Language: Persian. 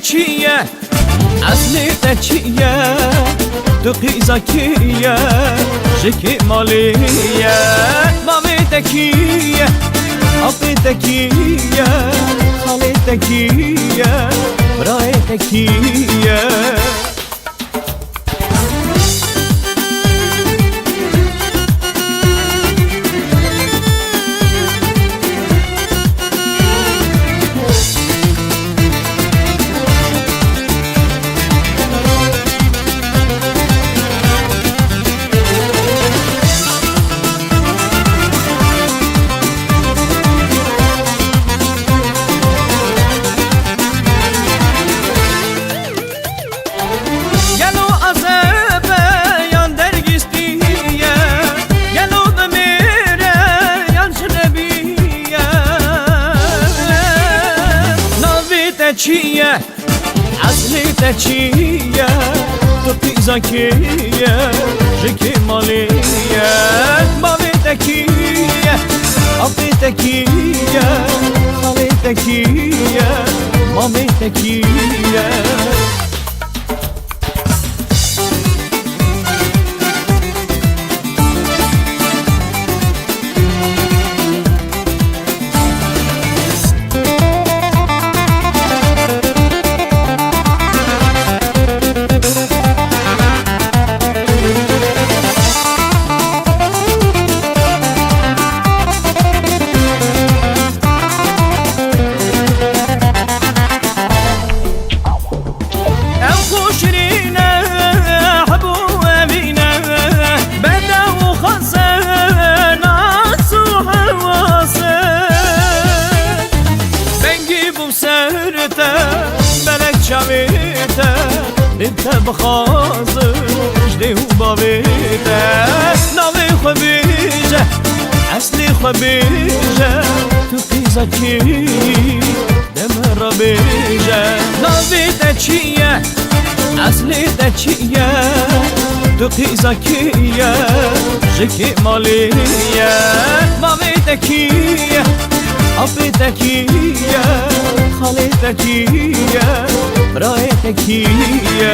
چیه اصلی چیه تو قیزا کیه شکی مالیه مامی تکیه آبی تکیه خالی تکیه برای تکیه چیه اصلی چیه تو پیزا کیه شکی مالیه مامی تکیه آبی تکیه خالی تکیه مامی تکیه انت بخازر جدي وبابيته نامي خبيجه اصلي خبيجه تو قيزا كي دم ربيجه نامي تشيه اصلي تشيه تو قيزا كي شكي ماليه مامي تكيه آبی تکیه خالی تکیه برای تکیه